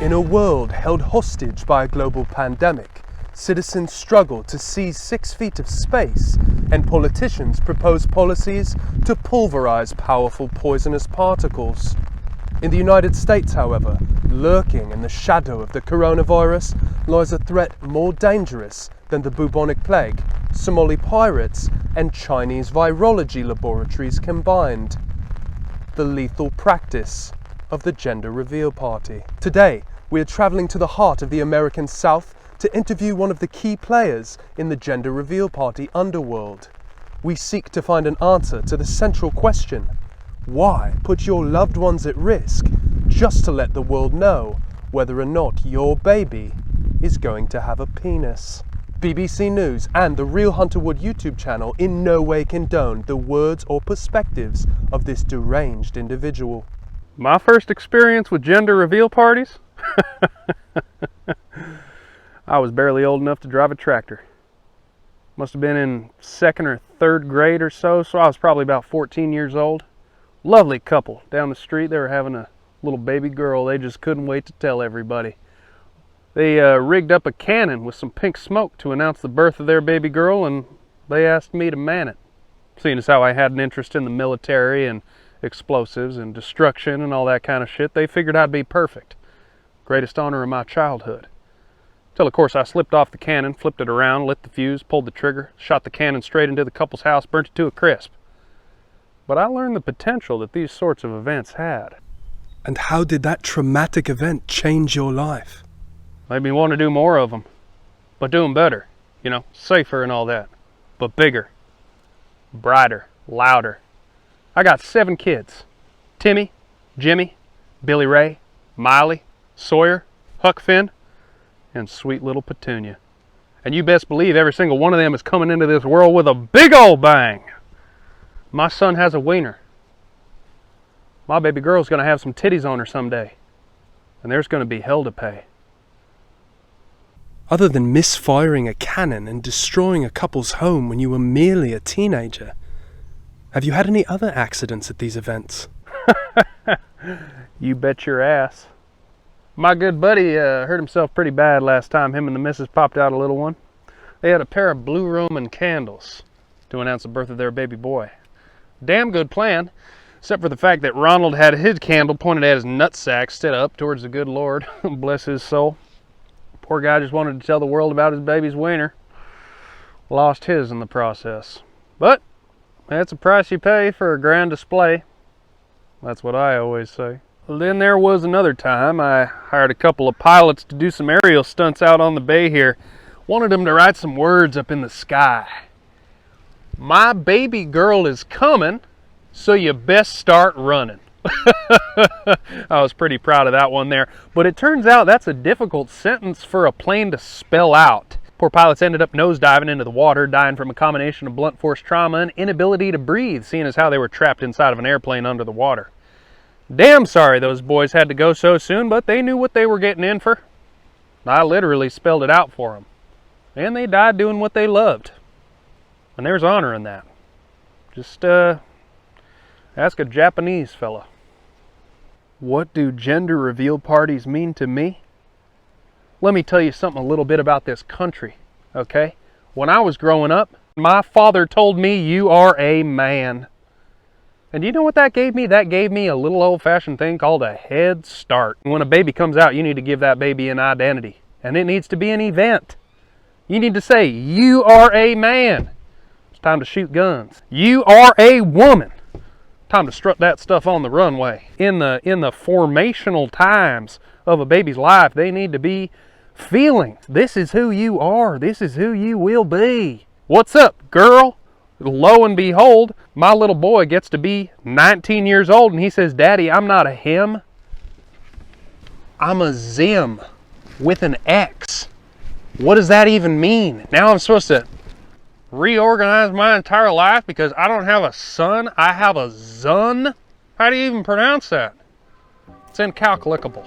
In a world held hostage by a global pandemic, citizens struggle to seize 6 feet of space, and politicians propose policies to pulverize powerful poisonous particles. In the United States, however, lurking in the shadow of the coronavirus lies a threat more dangerous than the bubonic plague, Somali pirates, and Chinese virology laboratories combined: the lethal practice of the gender reveal party. Today, we are traveling to the heart of the American South to interview one of the key players in the gender reveal party underworld. We seek to find an answer to the central question: why put your loved ones at risk just to let the world know whether or not your baby is going to have a penis? BBC News and the Real Hunter Wood YouTube channel in no way condone the words or perspectives of this deranged individual. My first experience with gender reveal parties? I was barely old enough to drive a tractor. Must have been in 2nd or 3rd grade or so I was probably about 14 years old. Lovely couple down the street. They were having a little baby girl. They just couldn't wait to tell everybody. They rigged up a cannon with some pink smoke to announce the birth of their baby girl, and they asked me to man it. Seeing as how I had an interest in the military and explosives and destruction and all that kind of shit, they figured I'd be perfect. Greatest honor of my childhood. Till of course I slipped off the cannon, flipped it around, lit the fuse, pulled the trigger, shot the cannon straight into the couple's house, burnt it to a crisp. But I learned the potential that these sorts of events had. And how did that traumatic event change your life? Made me want to do more of them, but do them better, you know, safer and all that, but bigger, brighter, louder. I got 7 kids: Timmy, Jimmy, Billy Ray, Miley, Sawyer, Huck Finn, and sweet little Petunia. And you best believe every single one of them is coming into this world with a big old bang. My son has a wiener. My baby girl's gonna have some titties on her someday, and there's gonna be hell to pay. Other than misfiring a cannon and destroying a couple's home when you were merely a teenager, have you had any other accidents at these events? You bet your ass. My good buddy hurt himself pretty bad last time him and the missus popped out a little one. They had a pair of blue Roman candles to announce the birth of their baby boy. Damn good plan, except for the fact that Ronald had his candle pointed at his nutsack instead of up towards the good Lord. Bless his soul. Poor guy just wanted to tell the world about his baby's wiener. Lost his in the process. But that's a price you pay for a grand display. That's what I always say. Well, then there was another time I hired a couple of pilots to do some aerial stunts out on the bay here. Wanted them to write some words up in the sky. My baby girl is coming, so you best start running. I was pretty proud of that one there. But it turns out that's a difficult sentence for a plane to spell out. Poor pilots ended up nosediving into the water, dying from a combination of blunt force trauma and inability to breathe, seeing as how they were trapped inside of an airplane under the water. Damn sorry those boys had to go so soon, but they knew what they were getting in for. I literally spelled it out for them. And they died doing what they loved. And there's honor in that. Just ask a Japanese fella. What do gender reveal parties mean to me? Let me tell you something a little bit about this country, okay? When I was growing up, my father told me, "You are a man." And you know what that gave me? That gave me a little old-fashioned thing called a head start. When a baby comes out, you need to give that baby an identity. And it needs to be an event. You need to say, "You are a man." It's time to shoot guns. "You are a woman." Time to strut that stuff on the runway. In the formational times of a baby's life, they need to be feeling. This is who you are. This is who you will be. What's up, girl? Lo and behold, my little boy gets to be 19 years old and he says, "Daddy, I'm not a him. I'm a zim with an X." What does that even mean? Now I'm supposed to reorganize my entire life because I don't have a son, I have a zun? How do you even pronounce that? It's incalculable.